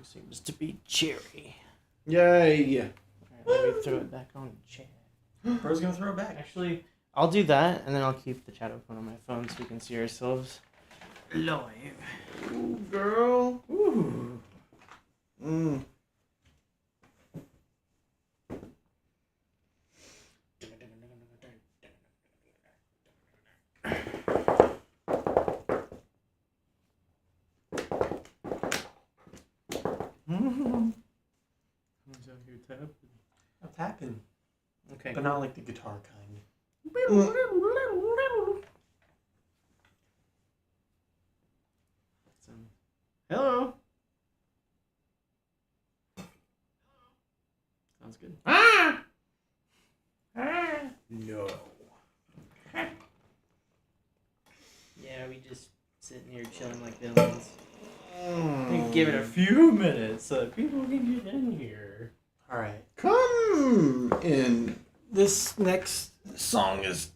seems to be cherry. Yay! Alright, let me throw it back on the chat. Bro's gonna throw it back. Actually, I'll do that, and then I'll keep the chat open on my phone so we can see ourselves live. Ooh, girl. Ooh. Mm. Who's out here tapping? I'm tapping, Okay. but not like the guitar kind. Hello. Sounds good. Ah! No. Yeah, we just sitting here chilling like villains. We give it a few minutes so that people can get in here. All right. Come in. This next song is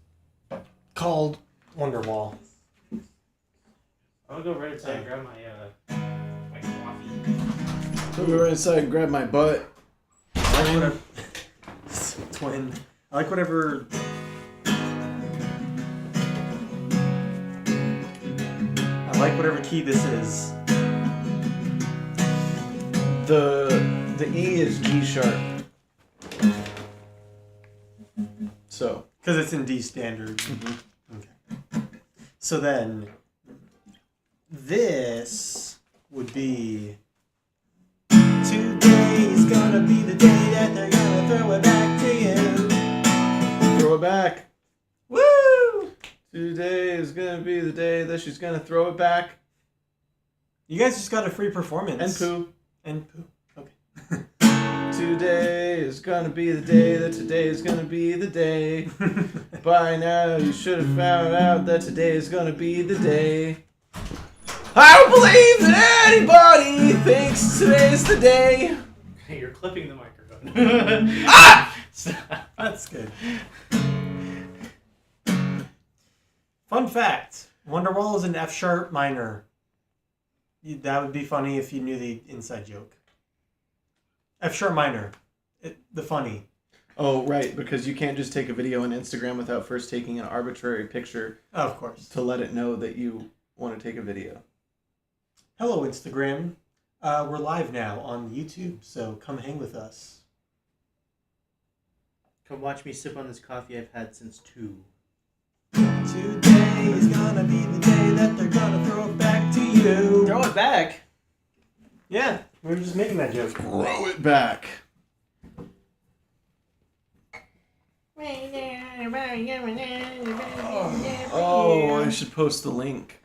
called Wonderwall. I'll go right inside and grab my coffee. I'll go right inside and grab my butt. I like whatever. Twin. I like whatever. I like whatever key this is. The E is G sharp. So. Because it's in D standard. Mm-hmm. Okay. So then, this would be. Today's gonna be the day that they're gonna throw it back to you. Throw it back. Woo! Today is gonna be the day that she's gonna throw it back. You guys just got a free performance. And poo. And poo. Okay. Today is gonna be the day that today is gonna be the day. By now you should have found out that today is gonna be the day. I don't believe that anybody thinks today's the day. You're clipping the microphone. Ah! That's good. Fun fact. Wonderwall is an F sharp minor. That would be funny if you knew the inside joke. F sharp minor. The funny. Oh, right, because you can't just take a video on Instagram without first taking an arbitrary picture Oh, of course. to let it know that you want to take a video. Hello, Instagram. We're live now on YouTube, so come hang with us. Come watch me sip on this coffee I've had since 2. Today is gonna be the day that they're gonna throw it back to you. Throw it back. Yeah, we were just making that joke. Throw it back. Oh, I should post the link.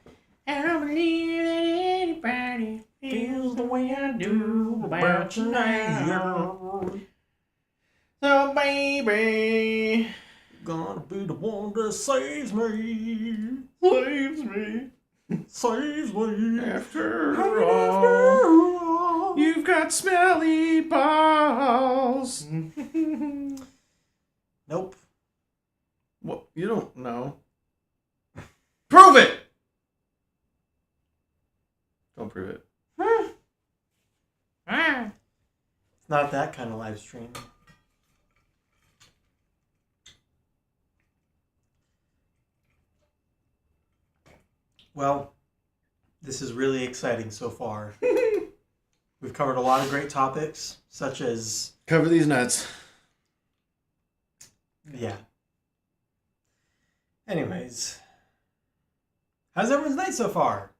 I don't believe that anybody feels the way I do about you now. So, baby, Gonna be the one that saves me. Saves me. Saves me. After all. all, you've got smelly balls. Nope. What? You don't know. Prove it! Don't prove it. It's not that kind of live stream. Well, this is really exciting so far. We've covered a lot of great topics, such as... Cover these nuts. Yeah. Anyways. How's everyone's night so far?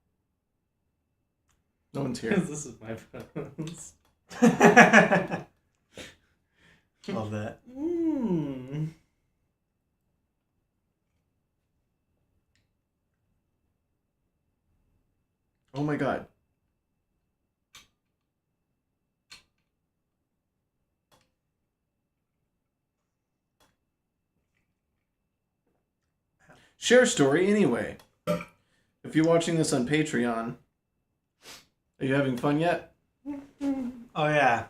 No one's here. this is my phones. Love that. Oh my god. Share a story anyway. If you're watching this on Patreon, are you having fun yet? Oh, yeah.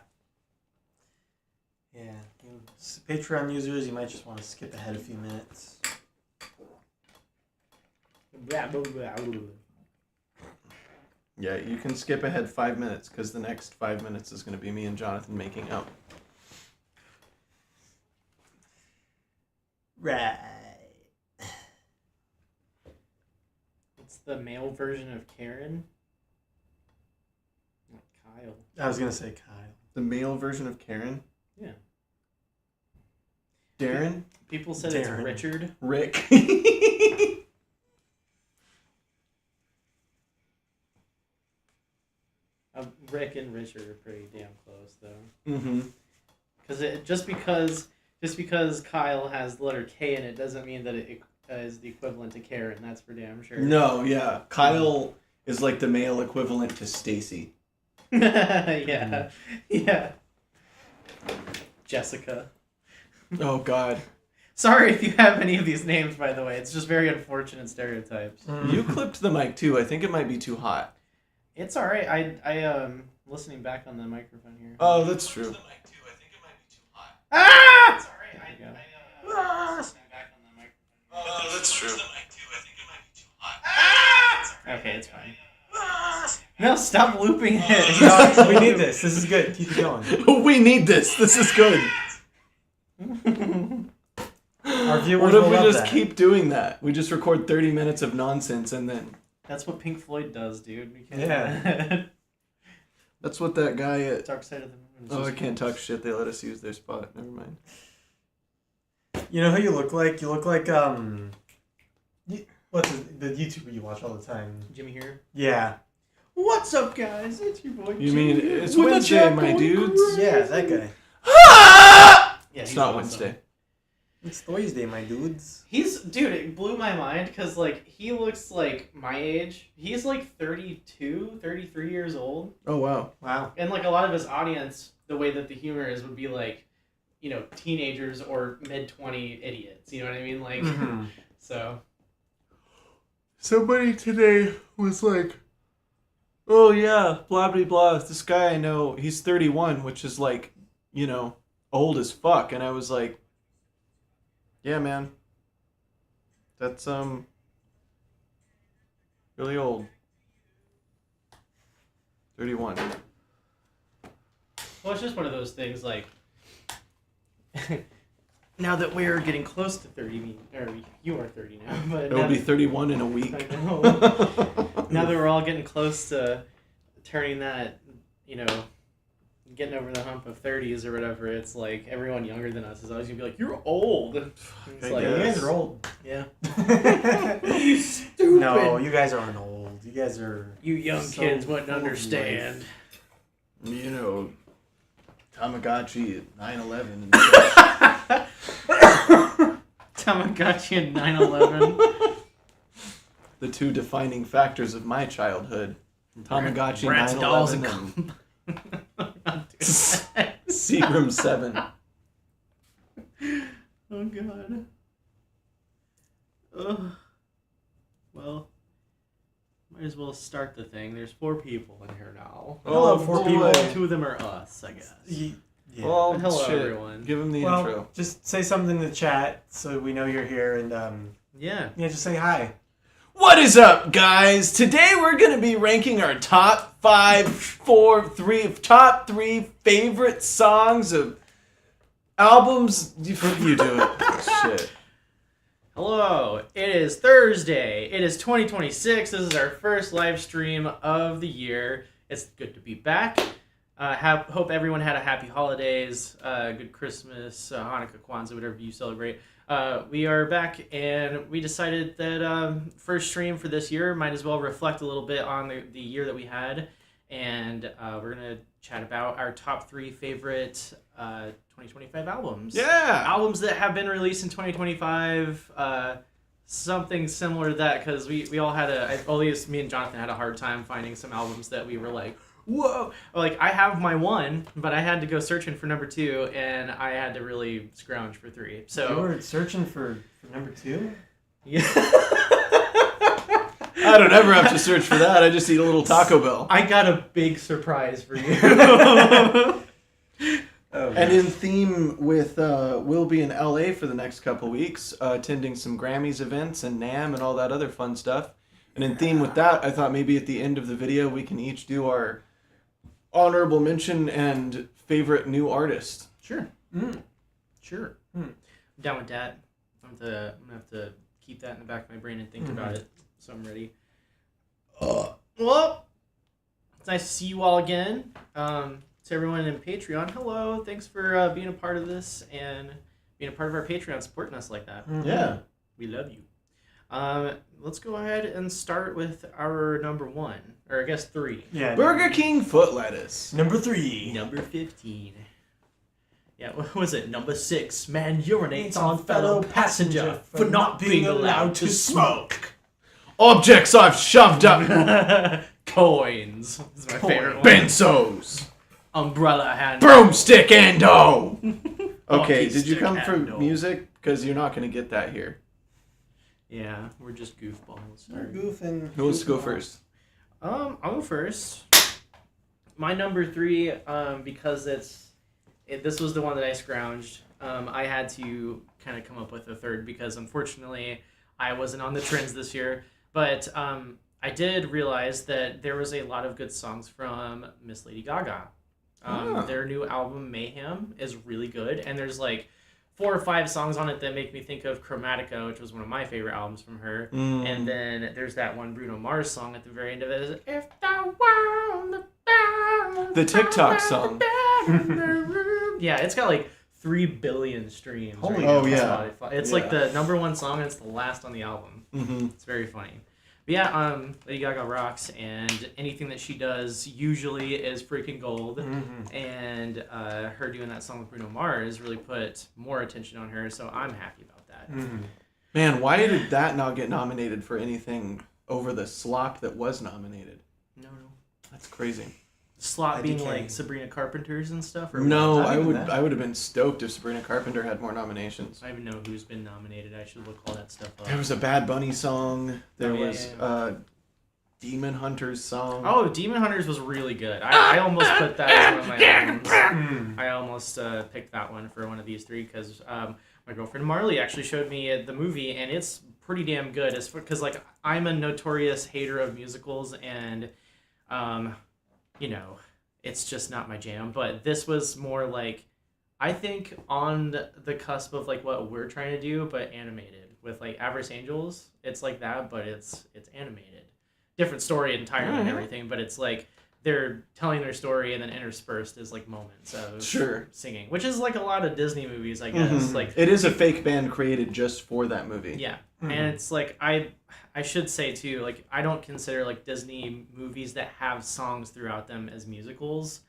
Yeah. Patreon users, you might just want to skip ahead a few minutes. Yeah, you can skip ahead 5 minutes because the next 5 minutes is going to be me and Jonathan making out. Right. What's the male version of Karen? Not Kyle. I was gonna say Kyle. The male version of Karen? Yeah. Darren? People said Darren. it's Richard. Rick? Rick and Richard are pretty damn close, though. Mm-hmm. Just because Kyle has the letter K in it doesn't mean that it is the equivalent to Karen. That's for damn sure. No, yeah. Kyle is like the male equivalent to Stacy. Yeah. Yeah. Jessica. Oh, God. Sorry if you have any of these names, by the way. It's just very unfortunate stereotypes. You clipped the mic, too. I think it might be too hot. It's alright. I listening back on the microphone here. Oh, that's true. Ah! It's alright. Listening back on the microphone. Oh, that's true. Okay, it's fine. No, stop looping it. No, we need this. This is good. Keep it going. We need this. This is good. Our viewers What if will we love just that. keep doing that? We just record 30 minutes of nonsense and then... That's what Pink Floyd does, dude. We can't Yeah. That's what that guy... Dark Side of the Moon. Oh, I can't talk shit. They let us use their spot. Never mind. You know who you look like? You look like what's the YouTuber you watch all the time? Jimmy here. Yeah. What's up, guys? It's your boy. You Jimmy mean here it's with the Wednesday, chat my going dudes? crazy. Yeah, that guy. Yeah, It's he's not awesome. Wednesday. It's Thursday, my dudes. Dude, it blew my mind because, like, he looks like my age. He's, like, 32, 33 years old. Oh, wow. Wow. And, like, a lot of his audience, the way that the humor is, would be, like, you know, teenagers or mid-20 idiots. You know what I mean? Like, Mm-hmm. so... Somebody today was like, oh, yeah, blah, blah, blah. This guy I know, he's 31, which is, like, you know, old as fuck. And I was like, yeah, man. That's, really old. 31. Well, it's just one of those things, like... now that we're getting close to 30, or you are 30 now, but... It'll now be that- 31 in a week. I know. Now that we're all getting close to turning that, you know, getting over the hump of 30s or whatever, it's like everyone younger than us is always gonna be like, "You're old." It's I like, You guess. guys are old. yeah, You stupid. No, you guys aren't old. You guys are. you young So kids wouldn't full of understand. You know, Tamagotchi at 9/11 and such. Tamagotchi and 9/11. The two defining factors of my childhood. Tamagotchi, Rats, dolls, 9/11, and and Not doing that. Seagram 7. Oh god. Ugh. Well, might as well start the thing. There's 4 people in here now. Hello, Oh, 4 boy. people. 2 of them are us, I guess. Yeah. Well, But hello, shit. everyone. Give him the Well, intro. just say something in the chat so we know you're here, and Yeah. yeah, just say hi. What is up, guys? Today we're going to be ranking our top 3 favorite songs of albums. You do it. Shit. Hello. It is Thursday. It is 2026. This is our first live stream of the year. It's good to be back. Hope everyone had a happy holidays, good Christmas, Hanukkah, Kwanzaa, whatever you celebrate. We are back, and we decided that first stream for this year might as well reflect a little bit on the year that we had, and we're going to chat about our top 3 favorite 2025 albums. Yeah. Albums that have been released in 2025, something similar to that, because we all had at least me and Jonathan had a hard time finding some albums that we were like, whoa, like I have my 1, but I had to go searching for number 2, and I had to really scrounge for 3. So You were searching for number 2? yeah. I don't ever have to search for that. I just eat a little Taco Bell. I got a big surprise for you. Oh, And in theme with, we'll be in LA for the next couple weeks, attending some Grammys events and NAMM and all that other fun stuff. And in theme with that, I thought maybe at the end of the video we can each do our honorable mention and favorite new artist. Sure. Sure. I'm down with that. I'm gonna have to keep that in the back of my brain and think about it. So I'm ready. Well, it's nice to see you all again. To everyone in Patreon, hello. Thanks for being a part of this and being a part of our Patreon, supporting us like that. Yeah. We love you. Let's go ahead and start with our number 1, or I guess 3. Yeah. Burger King foot lettuce. Number 3. Number 15. Yeah, what was it? Number 6. Man urinates It's on fellow passenger for not being allowed to smoke. Objects I've shoved up. Coins. This is my favorite one. Benzos. Umbrella hand. Broomstick endo. Okay, Hockey did you stick come for handle. music? Because you're not going to get that here. Yeah, we're just goofballs. We're goofing. Who wants to go first? I'll go first. My number 3, because this was the one that I scrounged. I had to kind of come up with a third because unfortunately I wasn't on the trends this year. But I did realize that there was a lot of good songs from Miss Lady Gaga. Their new album Mayhem is really good, and there's like 4 or 5 songs on it that make me think of Chromatica, which was one of my favorite albums from her. And then there's that one Bruno Mars song at the very end of it. Is If the world The TikTok song. Yeah, it's got like 3 billion streams. Holy now oh, on yeah. Spotify. It's Yeah. like the number 1 song, and it's the last on the album. It's very funny. But yeah, Lady Gaga rocks, and anything that she does usually is freaking gold. And her doing that song with Bruno Mars really put more attention on her, so I'm happy about that. Man, why did that not get nominated for anything over the slop that was nominated? No. That's crazy. Slot being IDK. like Sabrina Carpenter's and stuff? Or No, what? Not I even would that. I would have been stoked if Sabrina Carpenter had more nominations. I don't even know who's been nominated. I should look all that stuff up. There was a Bad Bunny song. There Oh, yeah, was yeah. Demon Hunter's song. Oh, Demon Hunters was really good. I almost put that as one of my albums. I almost picked that one for one of these 3 because my girlfriend Marley actually showed me the movie, and it's pretty damn good. It's because like I'm a notorious hater of musicals, and it's just not my jam. But this was more like, I think on the cusp of like what we're trying to do, but animated with like Average Angels. It's like that, but it's animated. Different story entirely and everything, but it's like they're telling their story and then interspersed is like moments of singing, which is like a lot of Disney movies, I guess. Like it is a fake band created just for that movie. Yeah, and it's like I should say too, like I don't consider like Disney movies that have songs throughout them as musicals.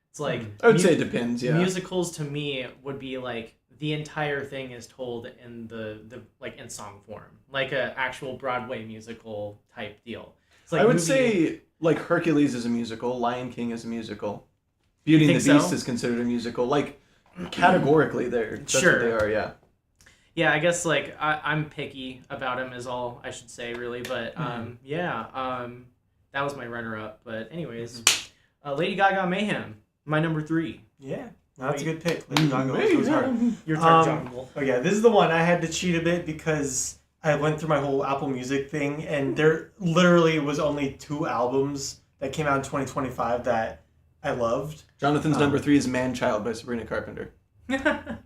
It's like I would say it depends. Yeah, musicals to me would be like the entire thing is told in the like in song form, like a actual Broadway musical type deal. It's like I would say like Hercules is a musical, Lion King is a musical, Beauty and the think Beast so? is considered a musical. Like categorically, that's Sure. what they are. Yeah. Yeah, I guess like I'm picky about him is all I should say really, but that was my runner-up. But anyways, Lady Gaga Mayhem, my number 3. Yeah. That's a good pick. Lady Gaga goes hard. Your turn, Jungle. Oh yeah, this is the one I had to cheat a bit because I went through my whole Apple Music thing, and there literally was only 2 albums that came out in 2025 that I loved. Jonathan's number 3 is Man Child by Sabrina Carpenter.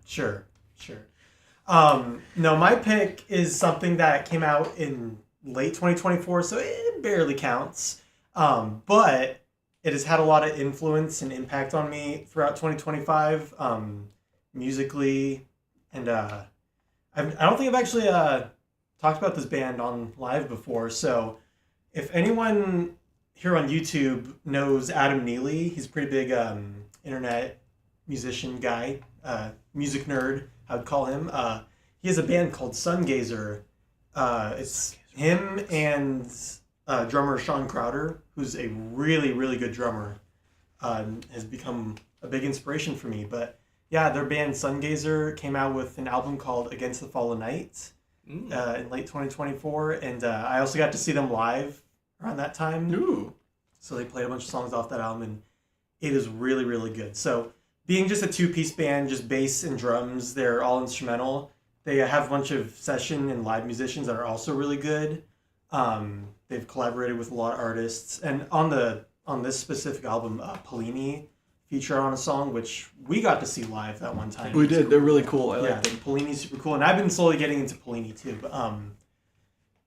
Sure. No, my pick is something that came out in late 2024, so it barely counts. But it has had a lot of influence and impact on me throughout 2025, musically, and I don't think I've actually talked about this band on live before. So if anyone here on YouTube knows Adam Neely, he's a pretty big internet musician guy, music nerd, I would call him. He has a band called Sungazer. It's him and drummer Sean Crowder, who's a really, really good drummer, has become a big inspiration for me. But yeah, their band Sungazer came out with an album called Against the Fall of Night in late 2024. And I also got to see them live around that time. Ooh. So they played a bunch of songs off that album, and it is really, really good. So being just a 2-piece band, just bass and drums, they're all instrumental. They have a bunch of session and live musicians that are also really good. They've collaborated with a lot of artists, and on this specific album, Polini featured on a song which we got to see live that one time. We did. They're really cool. I like them. Polini's super cool, and I've been slowly getting into Polini too. But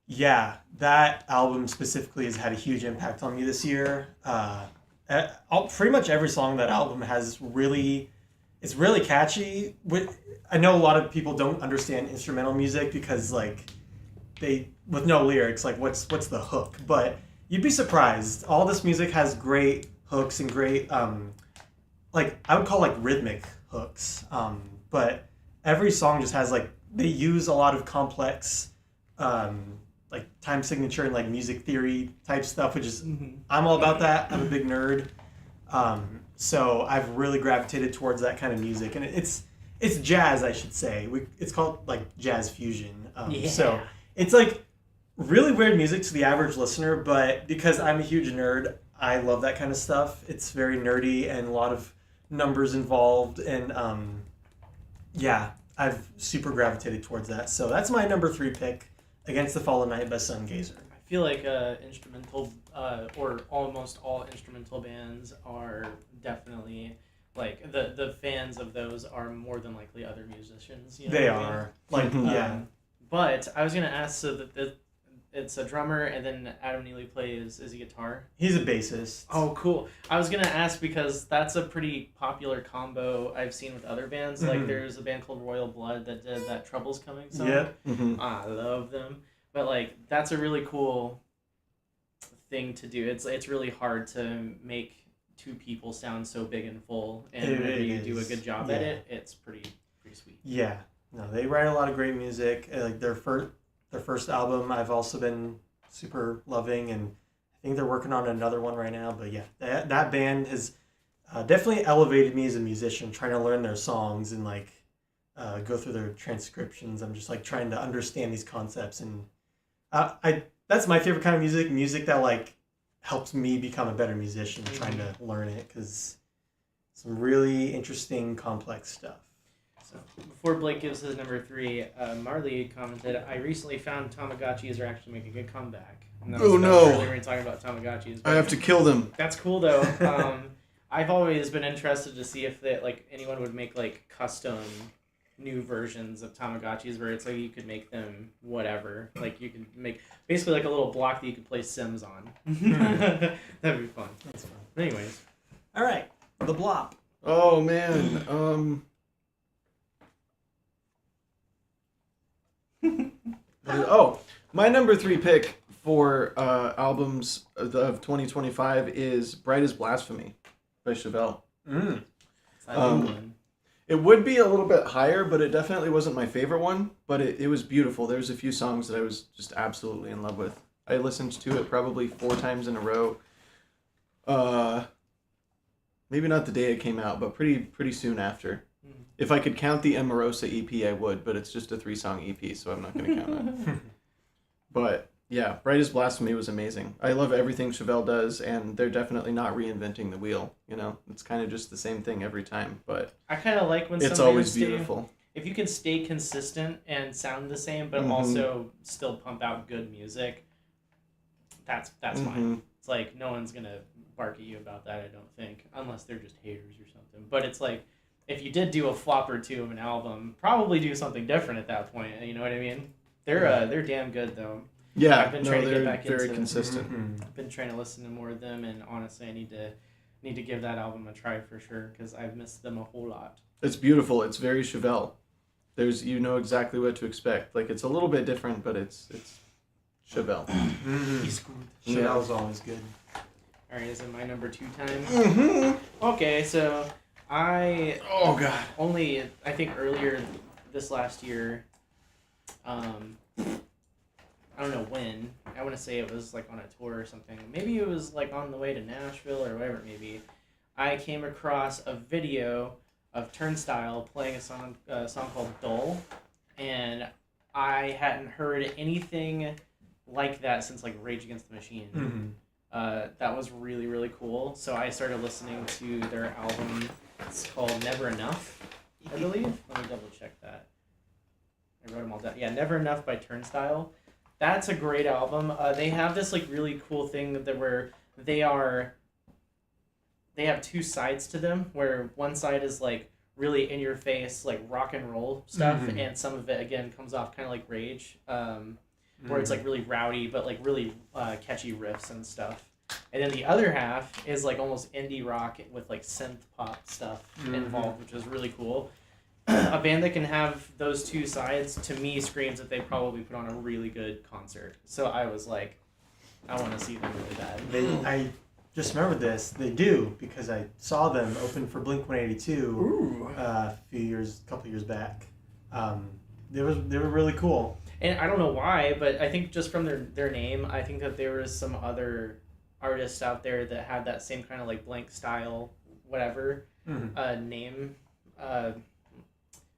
yeah, that album specifically has had a huge impact on me this year. Pretty much every song on that album has it's really catchy. I know a lot of people don't understand instrumental music because like with no lyrics, like what's the hook? But you'd be surprised. All this music has great hooks and great like I would call like rhythmic hooks. But every song just has like they use a lot of complex like time signature and like music theory type stuff, which is I'm all about that. I'm a big nerd. So I've really gravitated towards that kind of music, and it's jazz, I should say. It's called like jazz fusion. So it's like really weird music to the average listener, but because I'm a huge nerd, I love that kind of stuff. It's very nerdy and a lot of numbers involved, and yeah, I've super gravitated towards that. So that's my number 3 pick, Against the Fall of Night by Sungazer. I feel like instrumental or almost all instrumental bands are definitely like the fans of those are more than likely other musicians. You know They what I mean? are like yeah. But I was gonna ask, so that it's a drummer and then Adam Neely plays is he guitar? He's a bassist. Oh, cool. I was gonna ask because that's a pretty popular combo I've seen with other bands. Like there's a band called Royal Blood that did that Trouble's Coming song. Yep. I love them. But like that's a really cool thing to do. It's really hard to make two people sound so big and full, and whenever you do a good job at it, it's pretty sweet. Yeah. No, they write a lot of great music. Like their first album, I've also been super loving, and I think they're working on another one right now. But yeah, that band has definitely elevated me as a musician. Trying to learn their songs and like go through their transcriptions. I'm just like trying to understand these concepts, and that's my favorite kind of music that like helps me become a better musician. Trying to learn it because some really interesting, complex stuff. So before Blake gives his number 3, Marley commented, "I recently found Tamagotchis are actually making a comeback." And that was earlier when we were talking about Tamagotchis. I have to kill them. That's cool though. I've always been interested to see if anyone would make like custom new versions of Tamagotchis where it's like you could make them whatever. Like you could make basically like a little block that you could play Sims on. That'd be fun. That's fun. Anyways. All right, the Blop. Oh man. My number 3 pick for albums of 2025 is "Bright as Blasphemy" by Chevelle. It would be a little bit higher, but it definitely wasn't my favorite one. But it was beautiful. There's a few songs that I was just absolutely in love with. I listened to it probably 4 times in a row. Maybe not the day it came out, but pretty soon after. If I could count the Amorosa EP, I would, but it's just a 3-song EP, so I'm not going to count it. But yeah, "Bright as Blasphemy" was amazing. I love everything Chevelle does, and they're definitely not reinventing the wheel. You know, it's kind of just the same thing every time, but I kind of like when it's always beautiful. If you can stay consistent and sound the same, but also still pump out good music, that's fine. It's like no one's gonna bark at you about that, I don't think, unless they're just haters or something. But it's like if you did do a flop or 2 of an album, probably do something different at that point. You know what I mean? They're damn good though. Yeah, I've been trying to get back very into, consistent. I've been trying to listen to more of them, and honestly, I need to give that album a try for sure because I've missed them a whole lot. It's beautiful. It's very Chevelle. You know exactly what to expect. Like it's a little bit different, but it's Chevelle. He's good. Chevelle's always good. All right, is it my number 2 time? Okay, so I think earlier this last year, I don't know when. I want to say it was like on a tour or something. Maybe it was like on the way to Nashville or whatever it may be. I came across a video of Turnstile playing a song called "Dull," and I hadn't heard anything like that since like Rage Against the Machine. That was really, really cool. So I started listening to their album. It's called Never Enough, I believe. Let me double check that. I wrote them all down. Yeah, Never Enough by Turnstile. That's a great album. They have this like really cool thing where they have two sides to them, where one side is like really in your face like rock and roll stuff, and some of it again comes off kind of like Rage, where it's like really rowdy but like really catchy riffs and stuff. And then the other half is like almost indie rock with like synth pop stuff involved, which is really cool. A band that can have those two sides, to me, screams that they probably put on a really good concert. So I was like, I want to see them really bad. I just remembered this. They do, because I saw them open for Blink-182 a couple years back. They were really cool. And I don't know why, but I think just from their name, I think that there was some other artists out there that had that same kind of like Blank style, whatever,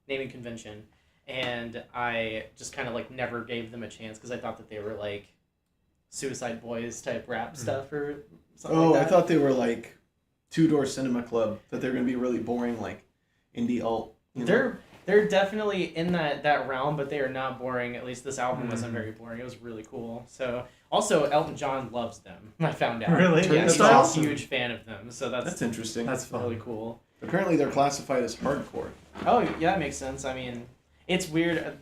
naming convention, and I just kind of like never gave them a chance because I thought that they were like Suicide Boys type rap stuff or something like that. I thought they were like Two Door Cinema Club, that they're gonna be really boring, like indie alt. They're definitely in that realm, but they are not boring. At least this album wasn't very boring. It was really cool. So also Elton John loves them. I found out. Really? Yeah, That's he's awesome. a huge fan of them. So that's interesting. That's fun. really cool. Apparently they're classified as hardcore. Oh yeah, that makes sense. I mean, it's weird.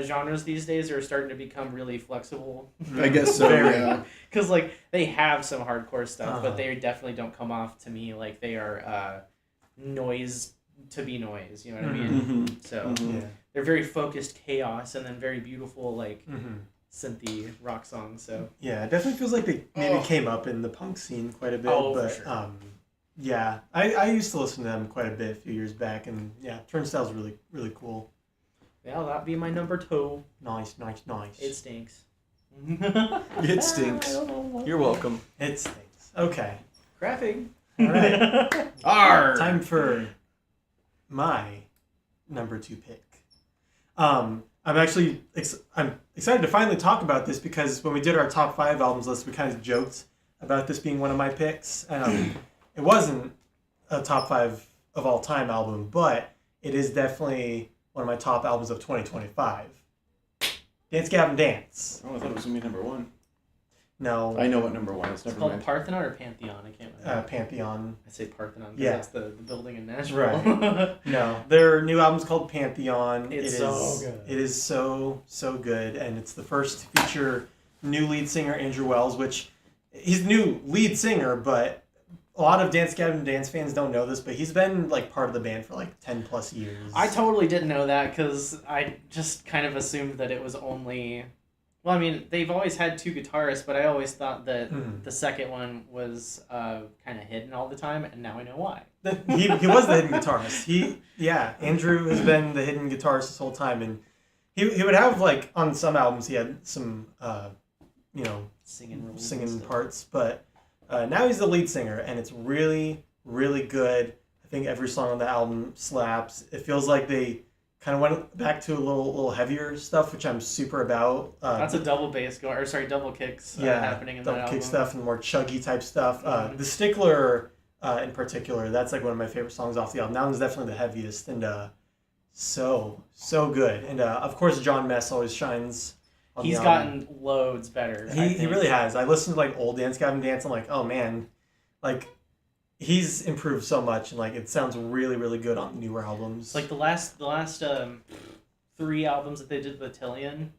Genres these days are starting to become really flexible. I guess so. Yeah. Because like they have some hardcore stuff, but they definitely don't come off to me like they are noise to be noise. You know what I mean? So they're very focused chaos and then very beautiful like synthy rock songs. So yeah, it definitely feels like they maybe came up in the punk scene quite a bit. But for sure. Yeah, I used to listen to them quite a bit a few years back, and yeah, Turnstile's really, really cool. Yeah, that'd be my number 2. Nice. It stinks. It stinks. I don't know what. You're welcome. It stinks. Okay. Crafting. All right. Arr! Time for my number 2 pick. I'm excited to finally talk about this because when we did our top 5 albums list, we kind of joked about this being one of my picks. It wasn't a top 5 of all time album, but it is definitely one of my top albums of 2025. Dance Gavin Dance. Oh, I thought it was gonna be number 1. No. I know what number 1 is. It's Never called mind. Parthenon or Pantheon? I can't remember. Pantheon. I say Parthenon because Yeah. that's the building in Nashville. Right. No, their new album's called Pantheon. It's so good. It is so good, and it's the first to feature new lead singer Andrew Wells, which he's new lead singer, but a lot of Dance Gavin Dance fans don't know this, but he's been like part of the band for like 10 plus years. I totally didn't know that because I just kind of assumed that it was only... Well, I mean, they've always had 2 guitarists, but I always thought that the second one was kind of hidden all the time, and now I know why. he was the hidden guitarist. Andrew has been the hidden guitarist this whole time, and he would have like on some albums he had some Singing roles and singing stuff. parts, but now he's the lead singer, and it's really, really good. I think every song on the album slaps. It feels like they kind of went back to a little heavier stuff, which I'm super about. That's a double bass double kicks happening in that double album. kick stuff and more chuggy type stuff. The Stickler in particular, that's like one of my favorite songs off the album. That one's definitely the heaviest, and so good. And of course, John Mess always shines. He's gotten loads better. He really has. I listened to like old Dance Gavin Dance. I'm like, oh man, like he's improved so much, and like it sounds really, really good on newer albums. Like the last 3 albums that they did with Tillian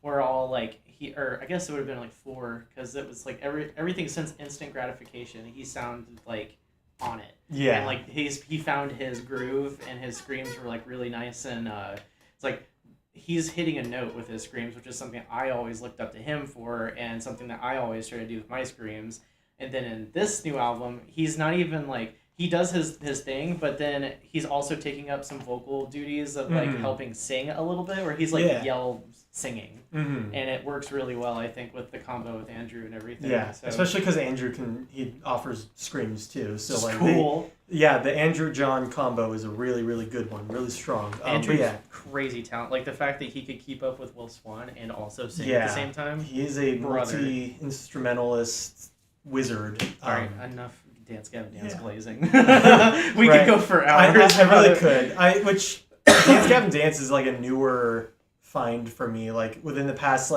were all like I guess it would have been like 4 because it was like everything since Instant Gratification. He sounded like on it. Yeah. And like he found his groove and his screams were like really nice and it's like. He's hitting a note with his screams, which is something I always looked up to him for and something that I always try to do with my screams. And then in this new album, he's not even like, he does his thing, but then he's also taking up some vocal duties of like helping sing a little bit, where he's like yell singing. And it works really well, I think, with the combo with Andrew and everything. Yeah, so. especially because Andrew he offers screams too. So like cool. the Andrew John combo is a really, really good one, really strong. Andrew's crazy talent. Like the fact that he could keep up with Will Swan and also sing at the same time. He is a multi-instrumentalist wizard. All right, enough Dance Gavin Dance glazing. We could go for hours. I really could. Which Dance Gavin Dance is like a newer find for me. Like within the past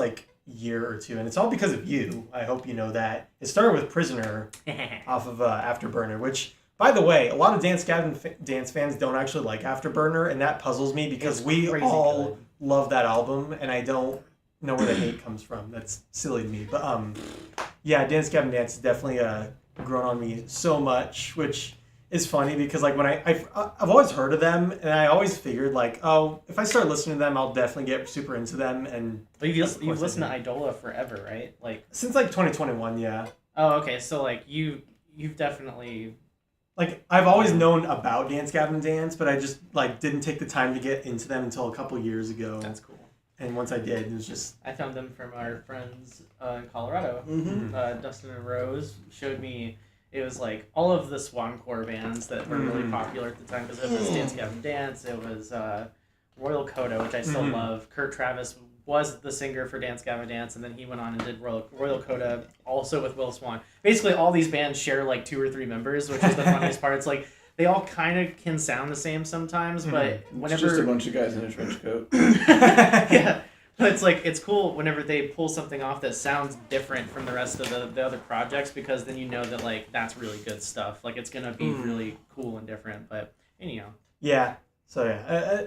year or two, and it's all because of you. I hope you know that. It started with Prisoner off of Afterburner, which, by the way, a lot of Dance Gavin Dance fans don't actually like Afterburner, and that puzzles me because It's we crazy all good. love that album, and I don't know where the hate comes from. That's silly to me. But yeah, Dance Gavin Dance has definitely grown on me so much, which is funny because like when I've always heard of them, and I always figured like, oh, if I start listening to them, I'll definitely get super into them. And But you've of course listened I to Idola forever, right? Like, since like 2021, yeah. oh, okay. So like you've definitely. Like I've always known about Dance Gavin Dance, but I just like didn't take the time to get into them until a couple years ago. That's cool. And once I did, it was just I found them from our friends in Colorado. Mm-hmm. Dustin and Rose showed me. It was like all of the Swancore bands that were really popular at the time because it was Dance Gavin Dance. It was Royal Coda, which I still love. Kurt Travis was the singer for Dance Gavin Dance, and then he went on and did Royal Coda also with Will Swan. Basically, all these bands share like 2 or 3 members, which is the funniest part. It's like they all kind of can sound the same sometimes, but whenever It's just a bunch of guys in a trench coat. yeah. But it's like it's cool whenever they pull something off that sounds different from the rest of the other projects because then you know that like that's really good stuff. Like it's gonna be really cool and different. But anyhow, yeah. So yeah,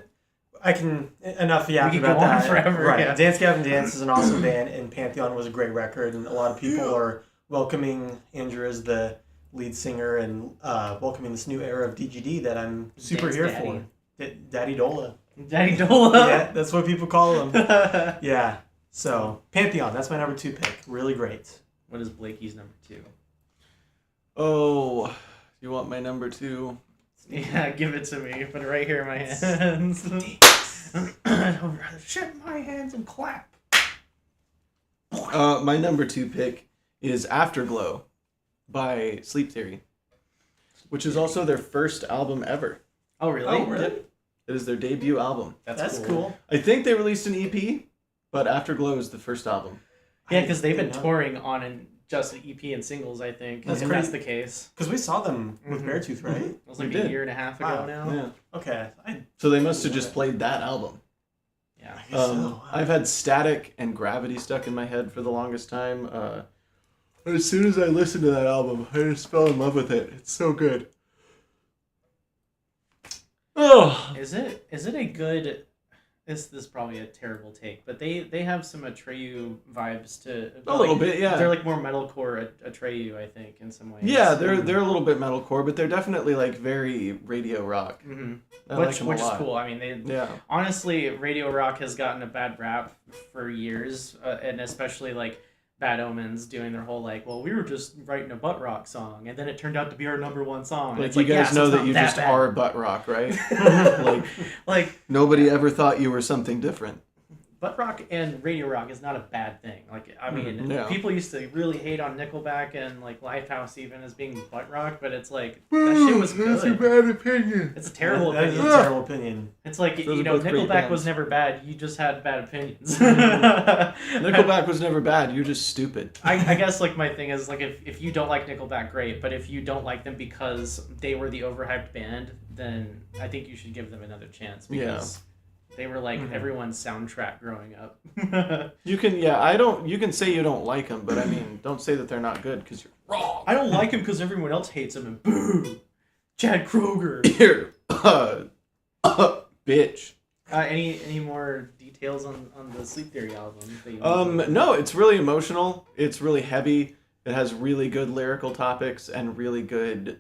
I can enough we yap could about go on that. forever. Right, Yeah. Dance Gavin Dance is an awesome band, and Pantheon was a great record, and a lot of people are welcoming Andrew as the lead singer and welcoming this new era of DGD that I'm super Dance here Daddy. for. Daddy Dola. Daddy Dola. Yeah, that's what people call him. Yeah. So Pantheon, that's my number 2 pick. Really great. What is Blakey's number 2? Oh, you want my number 2? Yeah, give it to me. Put it right here in my hands. I'd rather shake my hands and clap. My number 2 pick is Afterglow by Sleep Theory, which is also their first album ever. Oh really? Oh, really? Yep. It is their debut album. That's cool. I think they released an EP, but Afterglow is the first album. Yeah, because they've been I didn't know. touring on just an EP and singles, I think. That's and crazy. that's the case. Because we saw them with Beartooth, right? It was like We a did. year and a half ago Wow. now. Yeah. Okay. So they must have just played that album. Yeah. I guess so. I've had Static and Gravity stuck in my head for the longest time. As soon as I listened to that album, I just fell in love with it. It's so good. Oh, Is it a good? This is probably a terrible take, but they have some Atreyu vibes to a little bit, yeah. They're like more metalcore Atreyu, I think, in some ways. Yeah, they're a little bit metalcore, but they're definitely like very radio rock. Mm-hmm. I like Which them a is lot. cool. I mean, they Yeah. honestly, radio rock has gotten a bad rap for years, and especially like Bad Omens doing their whole like, well, we were just writing a butt rock song, and then it turned out to be our number 1 song. And Like it's you like, yeah, guys so know it's that not you just bad. are butt rock, right? like Like nobody ever thought you were something different. butt rock and radio rock is not a bad thing. Like, I mean, no. people used to really hate on Nickelback and like Lifehouse even as being butt rock, but it's like that shit was That's a good. bad opinion. It's a terrible That is a opinion. terrible opinion. It's like Those you are know, both great Nickelback was bands. never bad. You just had bad opinions. Nickelback was never bad. You're just stupid. I guess like my thing is like if you don't like Nickelback, great, but if you don't like them because they were the overhyped band, then I think you should give them another chance because they were like everyone's soundtrack growing up. You can, you can say you don't like them, but I mean, don't say that they're not good because you're wrong. I don't like him because everyone else hates him and boo, Chad Kroeger. Here, bitch. Any more details on the Sleep Theory album? That you No, it's really emotional. It's really heavy. It has really good lyrical topics and really good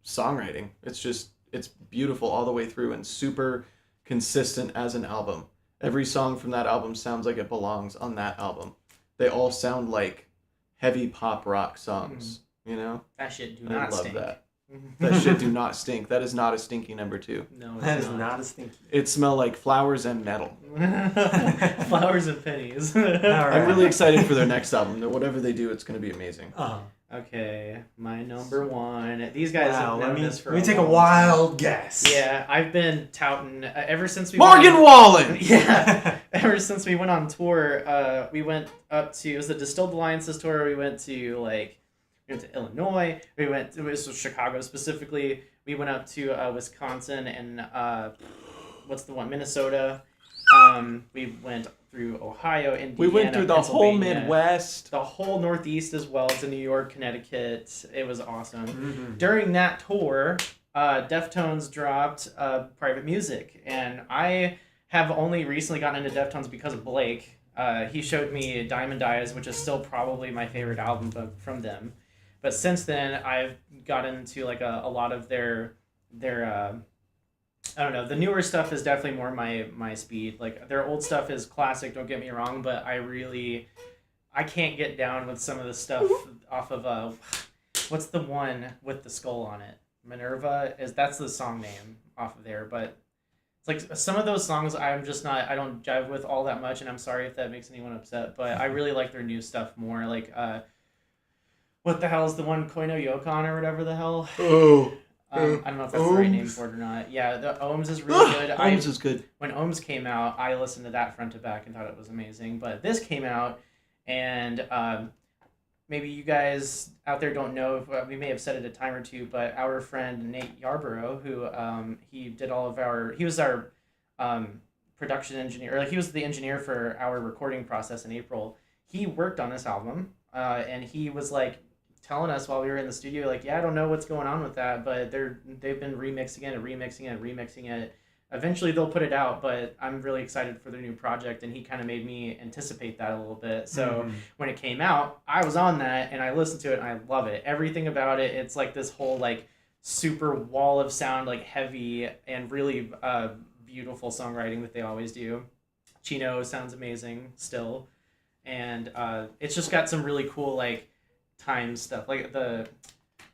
songwriting. It's beautiful all the way through and super consistent as an album. Every song from that album sounds like it belongs on that album. They all sound like heavy pop rock songs, you know? That shit do I not love stink. that. That shit do not stink. That is not a stinky number 2. No, That it's is not a stinky. It smell like flowers and metal. Flowers and pennies. I'm really excited for their next album. Whatever they do, it's going to be amazing. Okay, my number 1. These guys Wow, have known this for let me take a long wild time. guess. Yeah, I've been touting ever since we Morgan went on, Wallen! Yeah, ever since we went on tour, we went up to, it was the Distilled Alliances tour. We went to Illinois. It was Chicago specifically. We went up to Wisconsin and what's the one, Minnesota. We went through Ohio, Indiana, We went through the whole Pennsylvania, Midwest. the whole Northeast as well as New York, Connecticut. It was awesome. Mm-hmm. During that tour, Deftones dropped Private Music, and I have only recently gotten into Deftones because of Blake. He showed me Diamond Eyes, which is still probably my favorite album from them. But since then, I've gotten into like a lot of their I don't know. The newer stuff is definitely more my speed. Like their old stuff is classic. Don't get me wrong, but I can't get down with some of the stuff off of what's the one with the skull on it? Minerva that's the song name off of there. But it's like some of those songs I don't jive with all that much, and I'm sorry if that makes anyone upset. But I really like their new stuff more. Like what the hell is the one Koino Yokon or whatever the hell? Oh. I don't know if that's the right name for it or not. Yeah, the Ohms is really good. Ohms is good. When Ohms came out, I listened to that front to back and thought it was amazing. But this came out, and maybe you guys out there don't know, we may have said it a time or two, but our friend Nate Yarborough, who he was our production engineer, or like he was the engineer for our recording process in April. He worked on this album, and he was like, telling us while we were in the studio, like, yeah, I don't know what's going on with that, but they've been remixing it. Eventually they'll put it out, but I'm really excited for their new project, and he kind of made me anticipate that a little bit. So when it came out, I was on that, and I listened to it, and I love it. Everything about it, it's like this whole like super wall of sound, like heavy and really beautiful songwriting that they always do. Chino sounds amazing still, and it's just got some really cool like time stuff. Like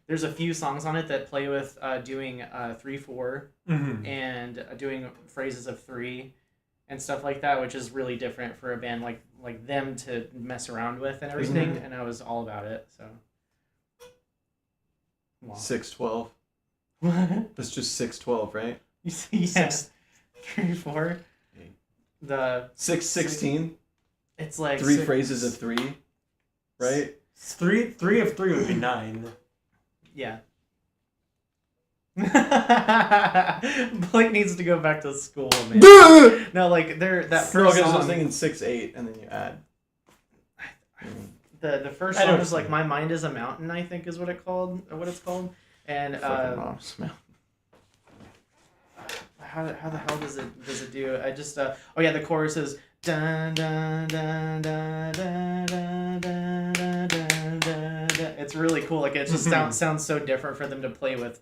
there's a few songs on it that play with doing 3/4 and doing phrases of 3 and stuff like that, which is really different for a band like them to mess around with and everything. And I was all about it. So wow. 6/12. That's just 6/12, right? Yeah. 3/4. The 6/16. It's like 3 phrases of 3, right? 3 of 3 would be 9. Yeah. Blake needs to go back to school, man. No, like that first I was song. thinking 6/8, and then you add. The first song is like "My Mind Is a Mountain," I think is what it's called, and how the hell does it do? I just the chorus is dun dun dun dun dun dun dun dun dun dun. It's really cool. Like it just sounds so different for them to play with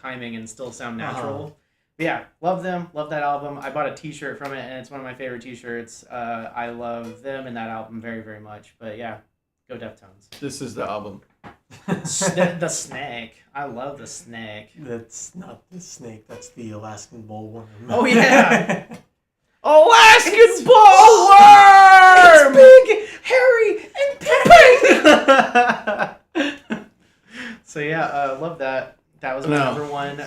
timing and still sound natural. But yeah, love them. Love that album. I bought a T-shirt from it, and it's one of my favorite T-shirts. I love them and that album very, very much. But yeah, go Deftones. This is the album. The snake. I love the snake. That's not the snake. That's the Alaskan bullworm. Oh yeah. Alaskan bullworm! It's big, hairy, and pink. So yeah, love that. That was my number one.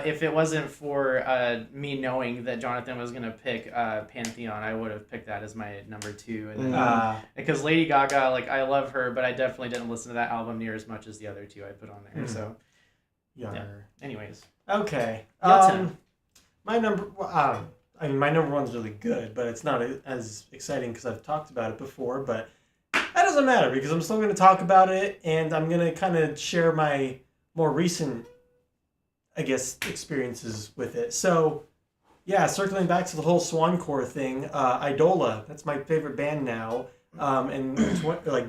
If it wasn't for me knowing that Jonathan was gonna pick Pantheon, I would have picked that as my number 2. And then, because Lady Gaga, like I love her, but I definitely didn't listen to that album near as much as the other 2 I put on there. So yeah. Anyways. Okay. My number. My number 1's really good, but it's not as exciting because I've talked about it before. But that doesn't matter because I'm still going to talk about it, and I'm going to kind of share my more recent, I guess, experiences with it. So, yeah, circling back to the whole Swancore thing, Idola, that's my favorite band now. And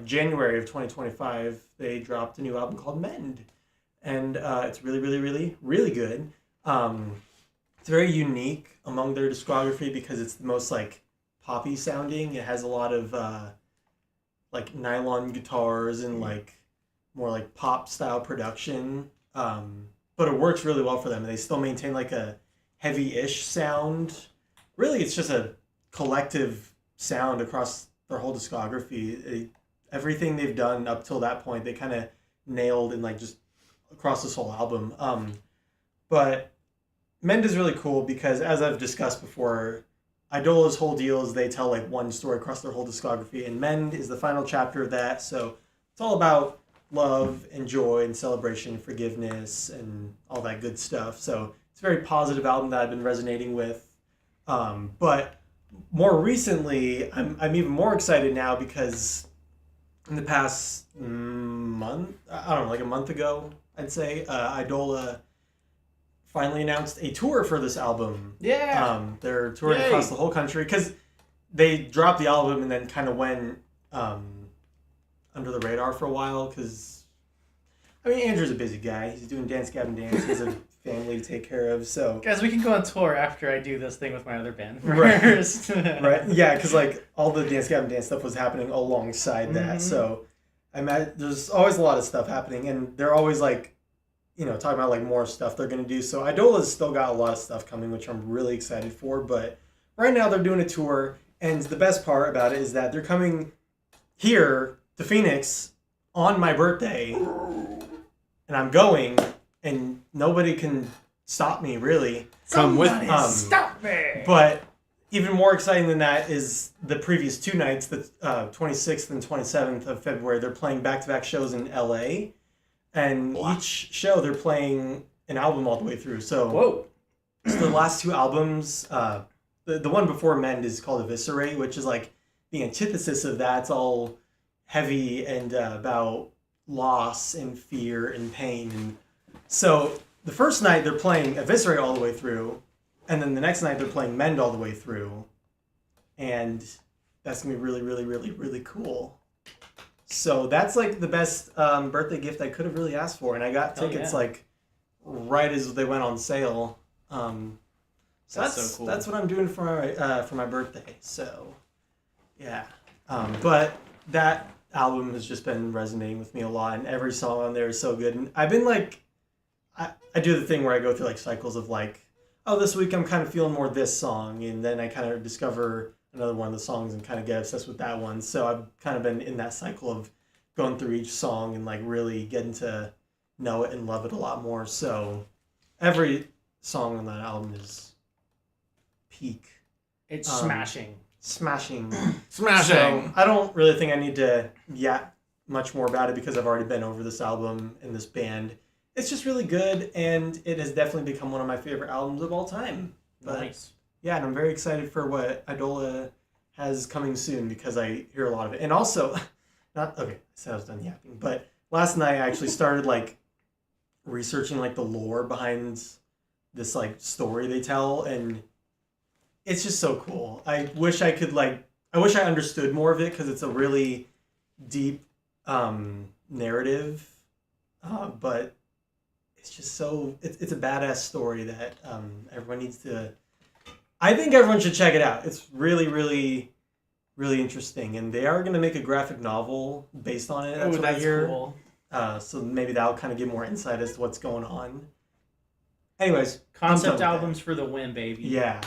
January of 2025, they dropped a new album called Mend, and it's really, really, really, really good. It's very unique among their discography because it's the most like poppy sounding. It has a lot of like nylon guitars and like more like pop style production. But it works really well for them. They still maintain like a heavy-ish sound. Really, it's just a collective sound across their whole discography. Everything they've done up till that point, they kind of nailed in like just across this whole album. But Mend is really cool because, as I've discussed before, Idola's whole deal is they tell like one story across their whole discography, and Mend is the final chapter of that. So it's all about love and joy and celebration, forgiveness, and all that good stuff. So it's a very positive album that I've been resonating with. But more recently, I'm even more excited now because in the past month, I don't know, like a month ago, I'd say, Idola finally announced a tour for this album. Yeah. They're touring Yay. across the whole country because they dropped the album and then kind of went under the radar for a while because, I mean, Andrew's a busy guy. He's doing Dance Gavin Dance. He has a family to take care of, so... Guys, we can go on tour after I do this thing with my other band Right. first. Right? Yeah, because, like, all the Dance Gavin Dance stuff was happening alongside that, so... there's always a lot of stuff happening, and they're always, like, you know, talking about, like, more stuff they're going to do. So Idola's still got a lot of stuff coming, which I'm really excited for, but right now they're doing a tour, and the best part about it is that they're coming here to Phoenix on my birthday, and I'm going, and nobody can stop me, really. Come with Somebody me. stop me! But even more exciting than that is the previous 2 nights, the 26th and 27th of February, they're playing back-to-back shows in LA. And each show, they're playing an album all the way through. So, Whoa. so the last 2 albums, the one before Mend is called Eviscerate, which is like the antithesis of that. It's all heavy and about loss and fear and pain. And so the first night, they're playing Eviscerate all the way through. And then the next night, they're playing Mend all the way through. And that's going to be really, really, really, really cool. So that's like the best birthday gift I could have really asked for, and I got tickets like right as they went on sale. So that's so cool. That's what I'm doing for my birthday. So yeah, but that album has just been resonating with me a lot, and every song on there is so good. And I've been like, I do the thing where I go through like cycles of like, oh, this week I'm kind of feeling more this song, and then I kind of discover another one of the songs and kind of get obsessed with that one. So I've kind of been in that cycle of going through each song and like really getting to know it and love it a lot more. So every song on that album is peak. It's smashing. Smashing. Smashing. So I don't really think I need to yap much more about it because I've already been over this album and this band. It's just really good, and it has definitely become one of my favorite albums of all time. But Nice. yeah, and I'm very excited for what Idola has coming soon because I hear a lot of it. And also, I said I was done yapping, but last night I actually started like researching like the lore behind this like story they tell, and it's just so cool. I wish I understood more of it because it's a really deep narrative, but it's just so it's a badass story that everyone needs to. I think everyone should check it out. It's really, really, really interesting. And they are going to make a graphic novel based on it. That's what I hear. Cool. So maybe that'll kind of give more insight as to what's going on. Anyways. Concept albums for the win, baby. Yeah.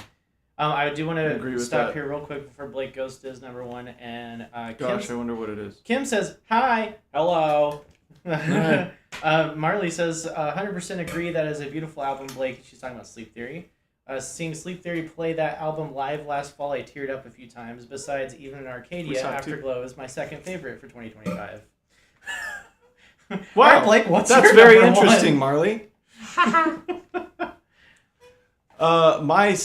I do want agree to with stop that. here real quick before Blake goes to his number 1. And Gosh, I wonder what it is. Kim says, hi, hello. Hi. Marley says, 100% agree that is a beautiful album, Blake. She's talking about Sleep Theory. Seeing Sleep Theory play that album live last fall, I teared up a few times. Besides, even in Arcadia, Afterglow is my second favorite for 2025. Wow, All right, Blake, what's that's your very number interesting, 1? Marley. My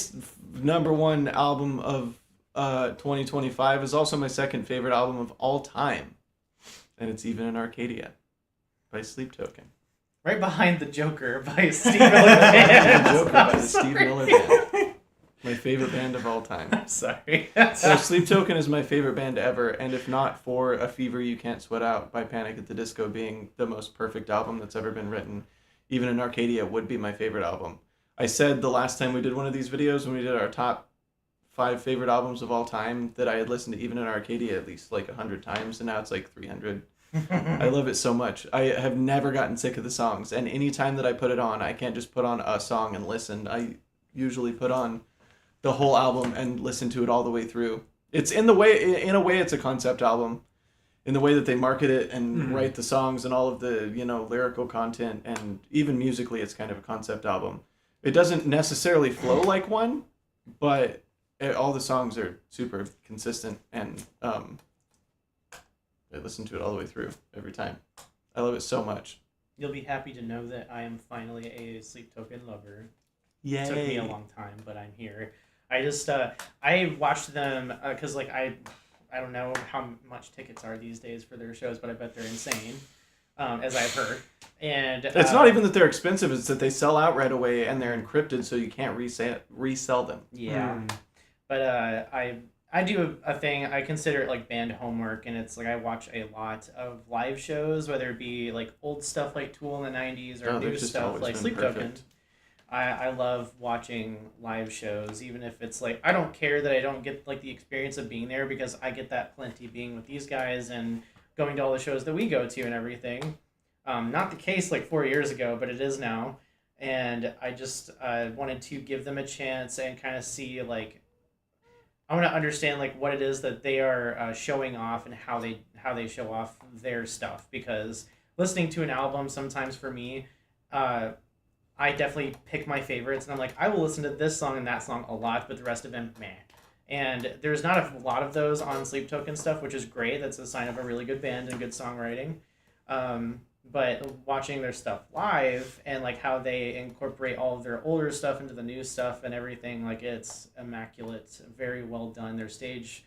number 1 album of 2025 is also my second favorite album of all time, and it's Even in Arcadia by Sleep Token. Right behind The Joker by Steve Miller Band. The Joker by the Steve Miller Band. My favorite band of all time. I'm sorry. So Sleep Token is my favorite band ever, and if not for A Fever You Can't Sweat Out by Panic at the Disco being the most perfect album that's ever been written, Even in Arcadia would be my favorite album. I said the last time we did one of these videos, when we did our top 5 favorite albums of all time, that I had listened to Even in Arcadia at least like 100 times, and now it's like 300. I love it so much. I have never gotten sick of the songs, and any time that I put it on, I can't just put on a song and listen. I usually put on the whole album and listen to it all the way through. It's in a way it's a concept album, in the way that they market it and write the songs and all of the lyrical content, and even musically it's kind of a concept album. It doesn't necessarily flow like one, but all the songs are super consistent, and I listen to it all the way through every time. I love it so much. You'll be happy to know that I am finally a Sleep Token lover. Yay. It took me a long time, but I'm here. I just I watched them because like I don't know how much tickets are these days for their shows, but I bet they're insane, as I've heard. And It's not even that they're expensive; it's that they sell out right away and they're encrypted, so you can't resell them. Yeah, but I do a thing. I consider it like band homework, and it's like I watch a lot of live shows, whether it be like old stuff like Tool in the '90s or new stuff like Sleep Token. I love watching live shows, even if it's like I don't care that I don't get like the experience of being there because I get that plenty being with these guys and going to all the shows that we go to and everything. Not the case like 4 years ago, but it is now. And I just wanted to give them a chance and kind of see like I want to understand like what it is that they are showing off and how they show off their stuff because listening to an album sometimes for me. I definitely pick my favorites, and I'm like, I will listen to this song and that song a lot, but the rest of them, meh. And there's not a lot of those on Sleep Token stuff, which is great. That's a sign of a really good band and good songwriting. But watching their stuff live and like how they incorporate all of their older stuff into the new stuff and everything, like it's immaculate, very well done. Their stage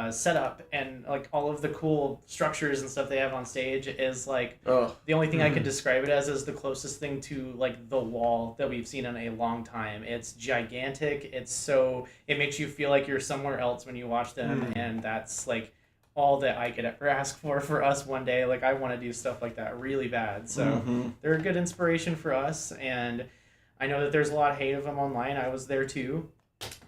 setup and like all of the cool structures and stuff they have on stage is like the only thing I could describe it as is the closest thing to like the wall that we've seen in a long time. It's gigantic. It makes you feel like you're somewhere else when you watch them, and that's like all that I could ever ask for us one day. Like I want to do stuff like that really bad. So they're a good inspiration for us, and I know that there's a lot of hate of them online. I was there too.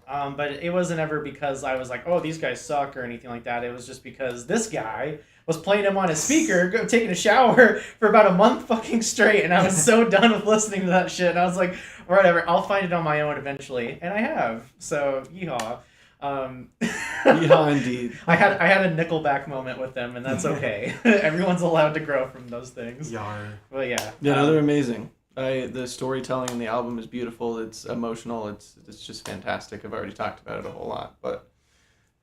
But it wasn't ever because I was like, oh, these guys suck or anything like that. It was just because this guy was playing him on his speaker, taking a shower for about a month fucking straight. And I was so done with listening to that shit. And I was like, whatever, I'll find it on my own eventually. And I have. So, yeehaw. Yeehaw indeed. I had a Nickelback moment with them, and that's okay. Everyone's allowed to grow from those things. Yar. But yeah. Yeah, no, they're amazing. The storytelling in the album is beautiful. It's emotional. It's just fantastic. I've already talked about it a whole lot, but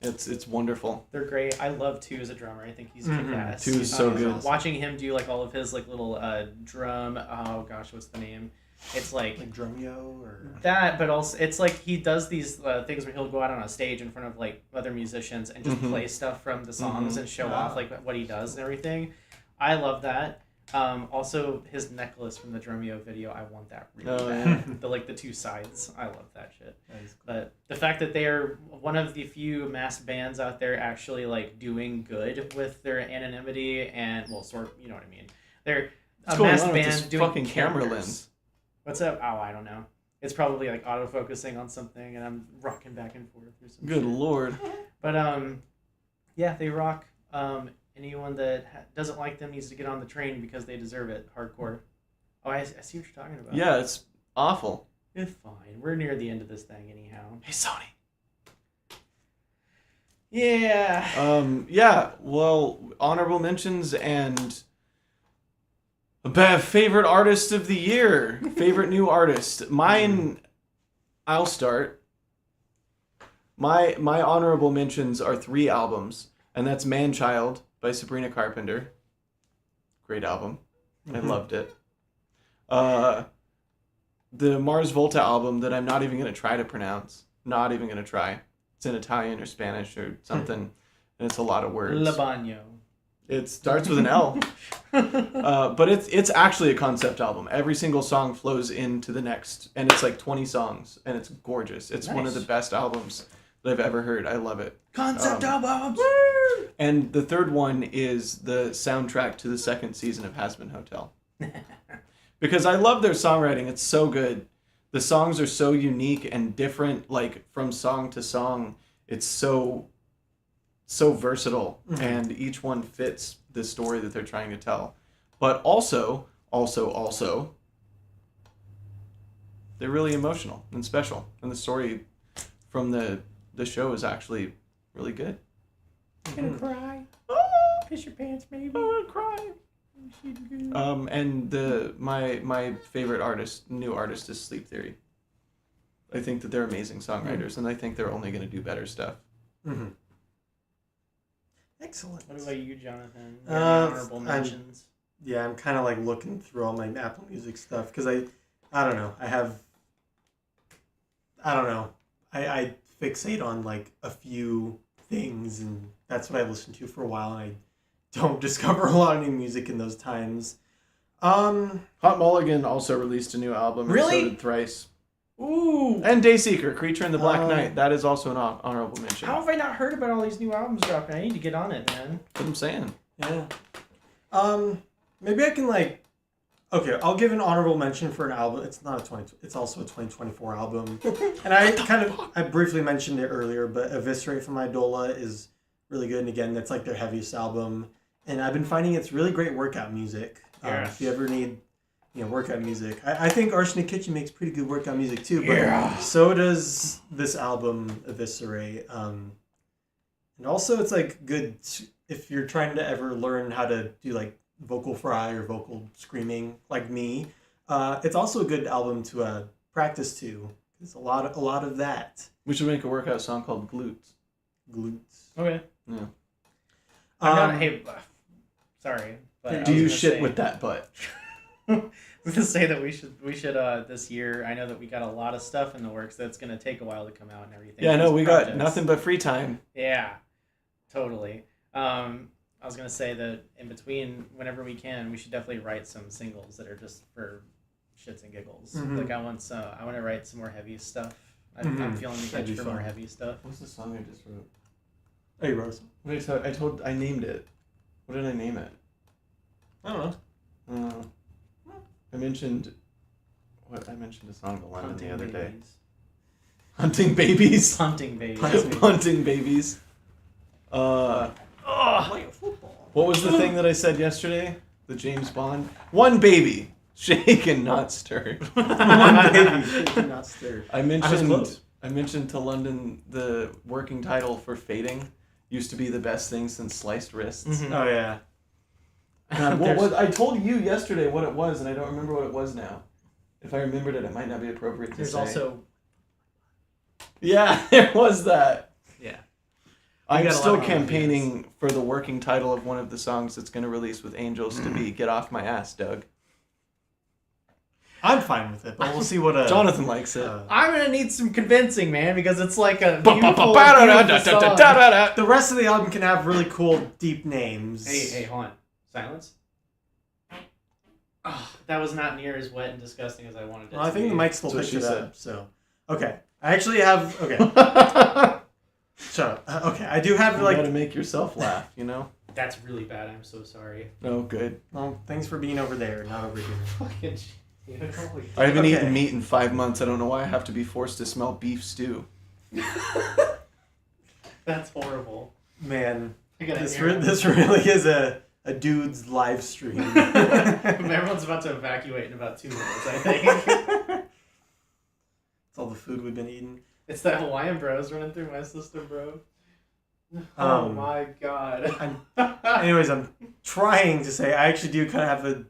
it's wonderful. They're great. I love Tu as a drummer. I think he's kick-ass. Tu is so good. Watching him do like all of his like little drum. Oh gosh, what's the name? It's like Drumeo or that, but also it's like he does these things where he'll go out on a stage in front of like other musicians and just play stuff from the songs and show off like what he does and everything. I love that. Also his necklace from the Dromeo video, I want that really bad. The two sides, I love that shit. Nice. But the fact that they are one of the few mass bands out there actually like doing good with their anonymity and sort of, you know what I mean. They're a mass band doing fucking camera lens. What's up? Oh, I don't know. It's probably like autofocusing on something, and I'm rocking back and forth or something. Good lord. But yeah, they rock. Anyone that doesn't like them needs to get on the train because they deserve it. Hardcore. Oh, I see what you're talking about. Yeah, it's awful. It's fine. We're near the end of this thing anyhow. Hey, Sony. Yeah. Yeah. Well, honorable mentions and favorite artist of the year. Favorite new artist. Mine. I'll start. My honorable mentions are 3 albums, and that's Man-Child by Sabrina Carpenter. Great album. I loved it. The Mars Volta album that I'm not even going to try to pronounce. Not even going to try. It's in Italian or Spanish or something, and it's a lot of words. La Bagno. It starts with an L. But it's actually a concept album. Every single song flows into the next, and it's like 20 songs, and it's gorgeous. It's one of the best albums that I've ever heard. I love it. Concept albums! And the third one is the soundtrack to the 2nd season of Hazbin Hotel. Because I love their songwriting. It's so good. The songs are so unique and different, like from song to song. It's so versatile, and each one fits the story that they're trying to tell. But also, they're really emotional and special. And the story from the show is actually really good. Gonna cry. Piss your pants, maybe. Oh, cry. And my favorite new artist is Sleep Theory. I think that they're amazing songwriters, and I think they're only going to do better stuff. Excellent. What about you, Jonathan? Honorable mentions. I'm kind of like looking through all my Apple Music stuff because I don't know. I fixate on like a few things, and that's what I listened to for a while, and I don't discover a lot of new music in those times. Hot Mulligan also released a new album. Really? And so did Thrice. Ooh. And Dayseeker, Creature in the Black Night. That is also an honorable mention. How have I not heard about all these new albums dropping? I need to get on it, man. That's what I'm saying. Yeah. Maybe I can like. Okay, I'll give an honorable mention for an album. It's not a 20. It's also a 2024 album. And I briefly mentioned it earlier, but Eviscerate from Idola is really good. And again, that's like their heaviest album. And I've been finding it's really great workout music. Yes. If you ever need, workout music. I think Arsenic Kitchen makes pretty good workout music too. But so does this album, Eviscerate. And also, it's like good if you're trying to ever learn how to do like vocal fry or vocal screaming like me. It's also a good album to practice to. There's a lot of that. We should make a workout song called Glutes. Okay. Yeah. Sorry. But Do you shit with that butt? I was gonna say that we should this year. I know that we got a lot of stuff in the works that's gonna take a while to come out and everything. Yeah, no, These we projects. got nothing but free time. Yeah, totally. I was gonna say that in between, whenever we can, we should definitely write some singles that are just for shits and giggles. Mm-hmm. Like I want to write some more heavy stuff. I'm feeling the That'd itch be for fun. more heavy stuff. What's the song I just wrote? Oh, you wrote some? Wait, I named it. What did I name it? I don't know. I mentioned a song to London the other day. Babies. Hunting babies. Hunting babies. Hunting babies. Play football. What was the thing that I said yesterday? The James Bond. One baby, shaken not stirred. One baby, shaken, not stirred. I was close. mentioned to London the working title for Fading used to be the best thing since Sliced Wrists. Mhm. Oh yeah. I told you yesterday what it was, and I don't remember what it was now. If I remembered it, it might not be appropriate to There's say. also Yeah, there was that. yeah. I'm got a still lot of campaigning for the working title of one of the songs that's going to release with Angels to be "Get Off My Ass, Doug." I'm fine with it, but we'll see what Jonathan likes it. I'm gonna need some convincing, man, because it's like a Ba- ba- beautiful, ba- ba- da- da- beautiful da- da- song. da- da- da. The rest of the album can have really cool, deep names. Hey, hold on. Silence. Oh, that was not near as wet and disgusting as I wanted it Well, I to think be. the mic still That's what picked she it up. So, okay. I actually have. Okay. Shut up. Okay. I do have You gotta like. make yourself laugh, you know? That's really bad. I'm so sorry. Oh, good. Well, thanks for being over there, not over here. Fucking shit. I haven't Okay. eaten meat in 5 months. I don't know why I have to be forced to smell beef stew. That's horrible. Man, I gotta this hear it. this really is a dude's live stream. Everyone's about to evacuate in about 2 minutes, I think. It's all the food we've been eating. It's that Hawaiian Bros running through my system, bro. Oh my god. Anyways, I'm trying to say I actually do kind of have a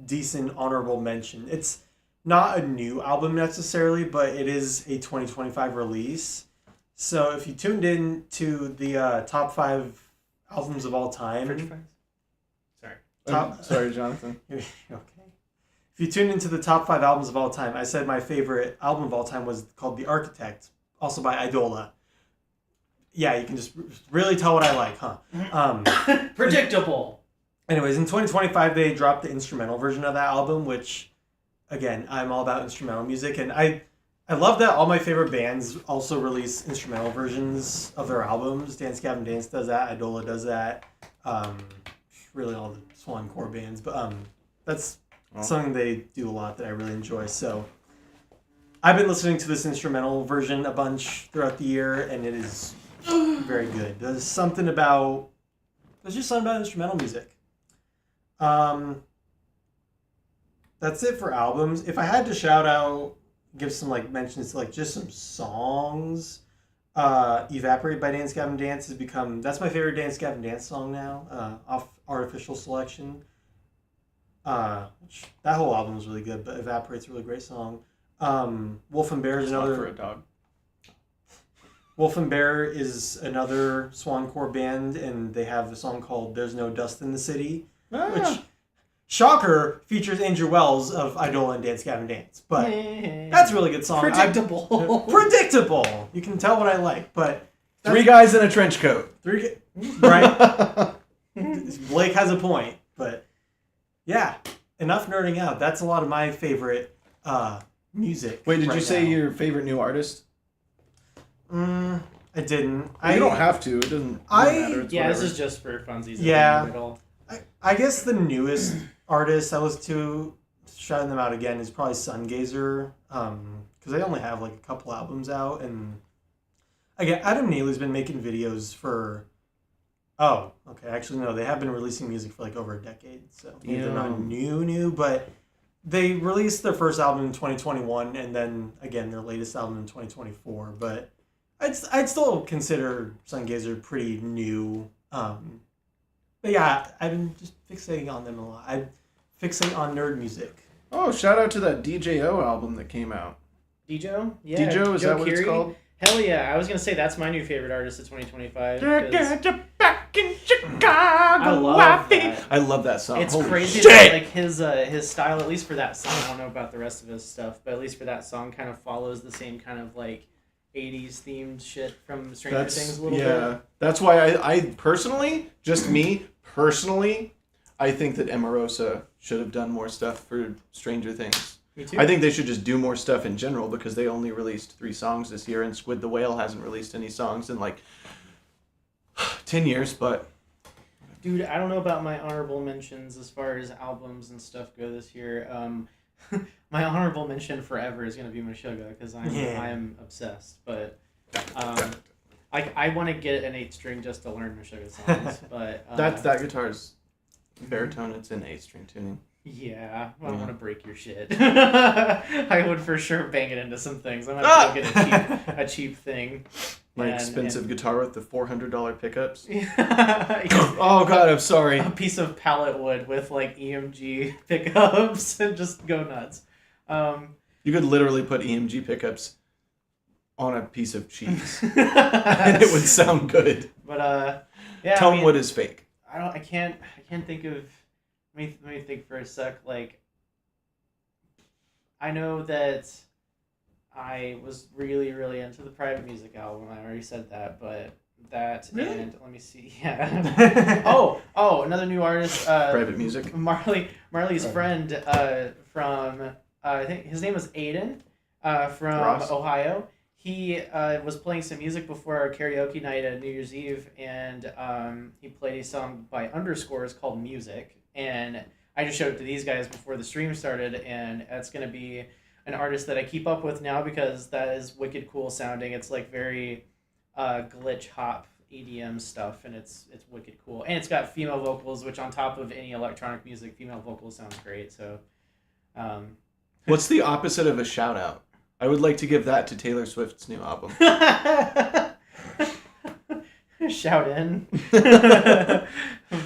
decent honorable mention. It's not a new album necessarily, but it is a 2025 release. So if you tuned in to the top 5 albums of all time, Sorry. Sorry, Jonathan. okay. If you tuned into the top 5 albums of all time, I said my favorite album of all time was called The Architect, also by Idola. Yeah, you can just really tell what I like, huh? Predictable. Anyways, in 2025, they dropped the instrumental version of that album, which, again, I'm all about instrumental music, and I love that all my favorite bands also release instrumental versions of their albums. Dance Gavin Dance does that, Idola does that, really all the Swan Core bands, but that's something they do a lot that I really enjoy. So I've been listening to this instrumental version a bunch throughout the year, and it is very good. There's just something about instrumental music. That's it for albums. If I had to shout out, give some like mentions to like just some songs, Evaporate by Dance Gavin Dance has become, that's my favorite Dance Gavin Dance song now, off Artificial Selection. Which, that whole album is really good, but Evaporate's a really great song. Wolf and Bear is another. For a dog. Wolf and Bear is another Swan Core band, and they have a song called "There's No Dust in the City," which Shocker features Andrew Wells of Idol and Dance Gavin Dance, but that's a really good song. Predictable. Predictable. You can tell what I like, but 3 guys in a trench coat. Right? Blake has a point, but yeah, enough nerding out. That's a lot of my favorite music. Wait, did right you say now. your favorite new artist? I didn't. You don't have to. It doesn't matter. It's Yeah, whatever. this is just for funsies. Yeah. In the middle. I guess the newest artist I was to shouting them out again is probably Sungazer, because they only have like a couple albums out, and again, Adam Neely's been making videos for. Oh, okay. Actually, no, they have been releasing music for like over a decade, so maybe they're not new, but they released their first album in 2021, and then again their latest album in 2024. But I'd still consider Sungazer pretty new. But yeah, I've been just fixating on them a lot. I'm fixating on nerd music. Oh, shout out to that DJO album that came out. Dejo? Yeah. Dejo, is Joe that what it's Keery? called? Hell yeah. I was going to say that's my new favorite artist of 2025. Back in Chicago. I love that. I love that song. It's Holy crazy shit! that like his style, at least for that song, I don't know about the rest of his stuff, but at least for that song kind of follows the same kind of like 80s themed shit from Stranger Things a little bit. That's why I personally, just me, personally, I think that Emarosa should have done more stuff for Stranger Things. Me too. I think they should just do more stuff in general because they only released 3 songs this year and Squid the Whale hasn't released any songs in like 10 years, but... Dude, I don't know about my honorable mentions as far as albums and stuff go this year. My honorable mention forever is going to be Meshuggah because I am obsessed. But I want to get an 8-string just to learn Meshuggah songs. But that guitar's baritone. It's in 8-string tuning. Yeah, I don't want to break your shit. I would for sure bang it into some things. I might get a cheap thing. My expensive guitar with the $400 pickups. Yeah. Oh god, I'm sorry. A piece of pallet wood with like EMG pickups and just go nuts. You could literally put EMG pickups on a piece of cheese, and it would sound good. But yeah. Tell me what is fake. I can't think of. Let me think for a sec. Like, I know that I was really, really into the Private Music album. I already said that, but that really? And let me see. Yeah. oh, another new artist. Private Music. Marley's friend from I think his name was Aiden from Ross. Ohio. He was playing some music before our karaoke night at New Year's Eve, and he played a song by Underscores called Music. And I just showed it to these guys before the stream started, and that's going to be an artist that I keep up with now because that is wicked cool sounding. It's like very glitch hop EDM stuff, and it's wicked cool. And it's got female vocals, which on top of any electronic music, female vocals sounds great. So, what's the opposite of a shout out? I would like to give that to Taylor Swift's new album. Shout in.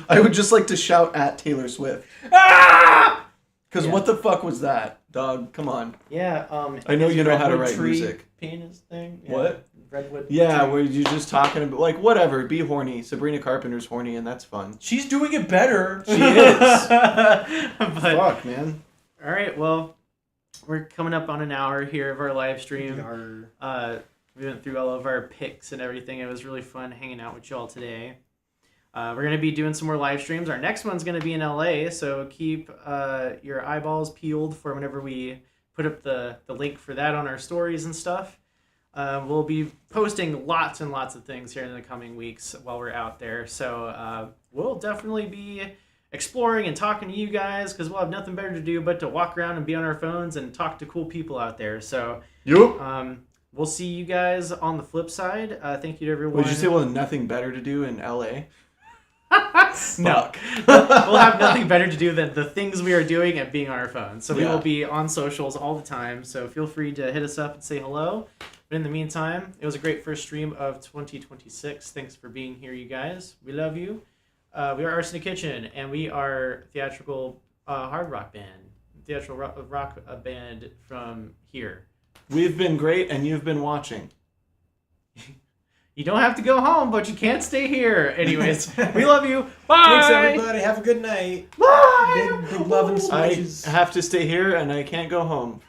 I would just like to shout at Taylor Swift. Ah! Because what the fuck was that, dog? Come on. Yeah. I know you know how to Redwood write tree music. Penis thing. Yeah. What? Redwood. Yeah, tree. where you're just talking about like whatever. Be horny. Sabrina Carpenter's horny, and that's fun. She's doing it better. She is. But, Fuck, man. all right. Well, we're coming up on an hour here of our live stream. We went through all of our picks and everything. It was really fun hanging out with y'all today. We're going to be doing some more live streams. Our next one's going to be in LA, so keep your eyeballs peeled for whenever we put up the link for that on our stories and stuff. We'll be posting lots and lots of things here in the coming weeks while we're out there. So we'll definitely be exploring and talking to you guys because we'll have nothing better to do but to walk around and be on our phones and talk to cool people out there. So we'll see you guys on the flip side. Thank you to everyone. Would you say we'll have nothing better to do in LA? No. We'll have nothing better to do than the things we are doing and being on our phones. So we will be on socials all the time. So feel free to hit us up and say hello. But in the meantime, it was a great first stream of 2026. Thanks for being here, you guys. We love you. We are Arsenic Kitchen, and we are theatrical hard rock band. Theatrical rock band from here. We've been great, and you've been watching. You don't have to go home, but you can't stay here. Anyways, we love you. Bye. Thanks, everybody. Have a good night. Bye. Big love and I smooches. have to stay here and I can't go home.